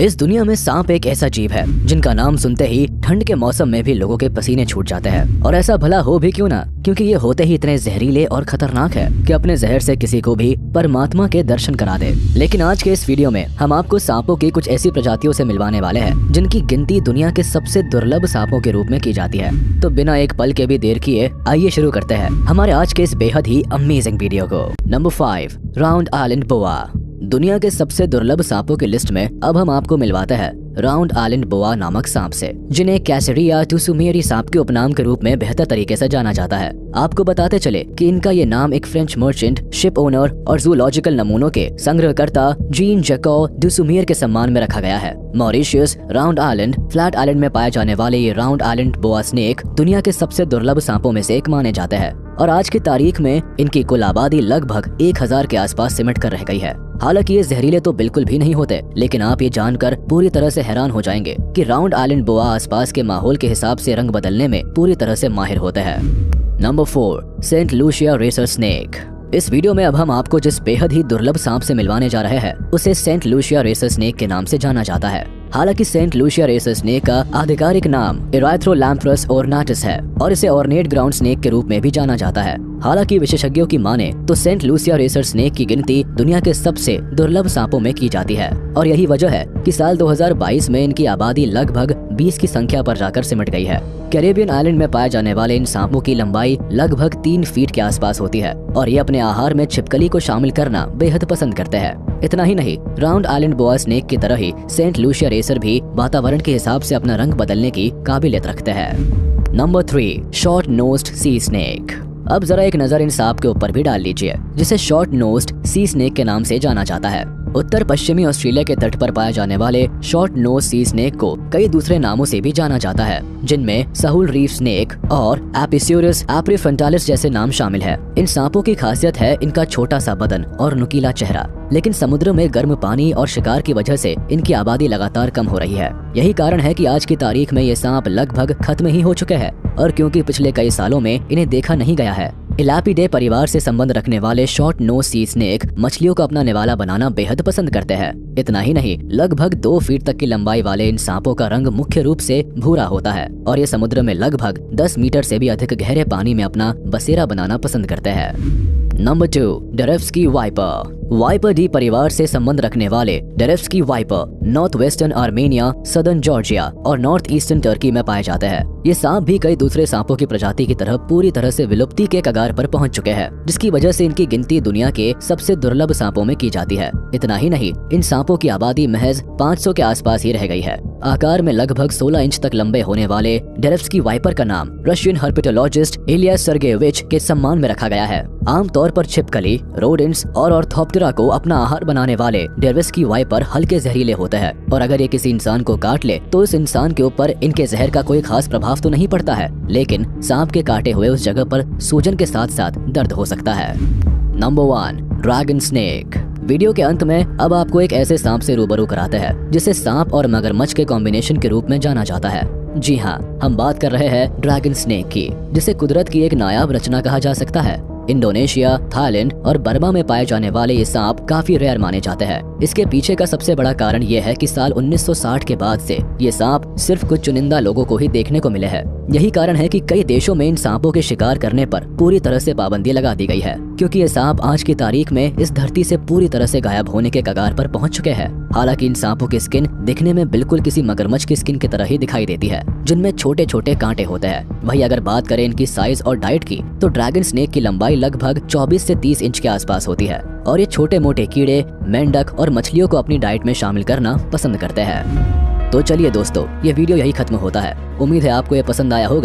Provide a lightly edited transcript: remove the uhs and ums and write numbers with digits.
इस दुनिया में सांप एक ऐसा जीव है जिनका नाम सुनते ही ठंड के मौसम में भी लोगों के पसीने छूट जाते हैं। और ऐसा भला हो भी क्यों ना, क्योंकि ये होते ही इतने जहरीले और खतरनाक है कि अपने जहर से किसी को भी परमात्मा के दर्शन करा दे। लेकिन आज के इस वीडियो में हम आपको सांपों की कुछ ऐसी प्रजातियों से मिलवाने वाले हैं जिनकी गिनती दुनिया के सबसे दुर्लभ सांपों के रूप में की जाती है। तो बिना एक पल के भी देर किए आइए शुरू करते हैं हमारे आज के इस बेहद ही अमेजिंग वीडियो को। नंबर 5, राउंड आइलैंड बोआ। दुनिया के सबसे दुर्लभ सांपों की लिस्ट में अब हम आपको मिलवाते हैं राउंड आइलैंड बोआ नामक सांप से, जिन्हें कैसेरिया टुसुमेरी सांप के उपनाम के रूप में बेहतर तरीके से जाना जाता है। आपको बताते चले कि इनका ये नाम एक फ्रेंच मर्चेंट, शिप ओनर और जूलॉजिकल नमूनों के संग्रहकर्ता जीन जैको डुसुमेर के सम्मान में रखा गया है। Mauritius, round island, flat island में पाए जाने वाले ये राउंड आइलैंड बोआ स्नेक दुनिया के सबसे दुर्लभ सांपों में से एक माने जाते हैं और आज की तारीख में इनकी कुल आबादी लगभग 1000 के आसपास सिमट कर रह गई है। हालांकि ये जहरीले तो बिल्कुल भी नहीं होते, लेकिन आप ये जानकर पूरी तरह से हैरान हो जाएंगे कि राउंड आइलैंड बोआ आसपास के माहौल के हिसाब से रंग बदलने में पूरी तरह से माहिर होते हैं। Number 4, Saint Lucia racer snake. इस वीडियो में अब हम आपको जिस बेहद ही दुर्लभ सांप से मिलवाने जा रहे हैं उसे सेंट लूसिया रेसर स्नेक के नाम से जाना जाता है। हालांकि सेंट लूसिया रेसर स्नेक का आधिकारिक नाम इराइथ्रोलैम्प्रस ऑर्नाटस है और इसे ऑर्नेट ग्राउंड स्नेक के रूप में भी जाना जाता है। हालांकि विशेषज्ञों की माने तो सेंट लूसिया रेसर स्नेक की गिनती दुनिया के सबसे दुर्लभ सांपों में की जाती है और यही वजह है कि साल 2022 में इनकी आबादी लगभग 20 की संख्या पर जाकर सिमट गई है। कैरेबियन आइलैंड में पाए जाने वाले इन सांपों की लंबाई लगभग 3 फीट के आसपास होती है और ये अपने आहार में छिपकली को शामिल करना बेहद पसंद करते हैं। इतना ही नहीं, राउंड आइलैंड बोआ स्नेक की तरह ही सेंट लूसिया रेसर भी वातावरण के हिसाब से अपना रंग बदलने की काबिलियत रखते हैं। Number 3, short nosed sea snake. अब जरा एक नजर इन सांप के ऊपर भी डाल लीजिए, जिसे शॉर्ट नोज्ड सी स्नेक के नाम से जाना जाता है। उत्तर पश्चिमी ऑस्ट्रेलिया के तट पर पाए जाने वाले शॉर्ट नोज सी स्नेक को कई दूसरे नामों से भी जाना जाता है, जिनमें सहूल रीफ स्नेक और एपिस्यूरस एप्रिफेंटालिस जैसे नाम शामिल है। इन सांपों की खासियत है इनका छोटा सा बदन और नुकीला चेहरा, लेकिन समुद्र में गर्म पानी और शिकार की वजह से इनकी आबादी लगातार कम हो रही है। यही कारण है कि आज की तारीख में ये सांप लगभग खत्म ही हो चुके हैं और क्योंकि पिछले कई सालों में इन्हें देखा नहीं गया है। इलापिडे परिवार से संबंध रखने वाले शॉर्ट नोज सी स्नेक मछलियों को अपना निवाला बनाना बेहद पसंद करते हैं। इतना ही नहीं, लगभग 2 फीट तक की लंबाई वाले इन सांपों का रंग मुख्य रूप से भूरा होता है और ये समुद्र में लगभग 10 मीटर से भी अधिक गहरे पानी में अपना बसेरा बनाना पसंद करते हैं। Number 2, Darevsky viper. वाइपर डी परिवार से संबंध रखने वाले Darevsky viper north western Armenia, southern Georgia और नॉर्थ ईस्टर्न टर्की में पाए जाते हैं। ये सांप भी कई दूसरे सांपों की प्रजाति की तरह पूरी तरह से विलुप्ति के कगार पर पहुंच चुके हैं, जिसकी वजह से इनकी गिनती दुनिया के सबसे दुर्लभ सांपों में की जाती है। इतना ही नहीं, इन सांपों की आबादी महज 500 के आसपास ही रह गई है। आकार में लगभग 16 इंच तक लंबे होने वाले डेरेव्स्की वाइपर का नाम रशियन हर्पेटोलॉजिस्ट इलिया सर्गेविच के सम्मान में रखा गया है। आमतौर पर छिपकली, रोडेंट्स और ऑर्थोप्टेरा को अपना आहार बनाने वाले डेरेव्स्की वाइपर हल्के जहरीले होते हैं और अगर ये किसी इंसान को काट ले तो इस इंसान के ऊपर इनके जहर का कोई खास प्रभाव तो नहीं पड़ता है, लेकिन सांप के काटे हुए उस जगह पर सूजन के साथ साथ दर्द हो सकता है। Number 1, dragon snake. वीडियो के अंत में अब आपको एक ऐसे सांप से रूबरू कराते हैं जिसे सांप और मगरमच्छ के कॉम्बिनेशन के रूप में जाना जाता है। जी हाँ, हम बात कर रहे हैं ड्रैगन स्नेक की, जिसे कुदरत की एक नायाब रचना कहा जा सकता है। इंडोनेशिया, थाईलैंड और बर्मा में पाए जाने वाले ये सांप काफी रेयर माने जाते हैं। इसके पीछे का सबसे बड़ा कारण ये है कि साल 1960 के बाद से ये सांप सिर्फ कुछ चुनिंदा लोगों को ही देखने को मिले हैं। यही कारण है कि कई देशों में इन सांपों के शिकार करने पर पूरी तरह से पाबंदी लगा दी गई है, क्योंकि ये सांप आज की तारीख में इस धरती से पूरी तरह से गायब होने के कगार पर पहुंच चुके हैं। हालांकि इन सांपों की स्किन दिखने में बिल्कुल किसी मगरमच्छ की स्किन की तरह ही दिखाई देती है, जिनमें छोटे छोटे कांटे होते हैं। वहीं अगर बात करें इनकी साइज और डाइट की तो ड्रैगन स्नेक की लंबाई लगभग 24 से 30 इंच के आसपास होती है और ये छोटे मोटे कीड़े, मेंढक और मछलियों को अपनी डाइट में शामिल करना पसंद करते हैं। तो चलिए दोस्तों, ये वीडियो यही खत्म होता है। उम्मीद है आपको ये पसंद आया होगा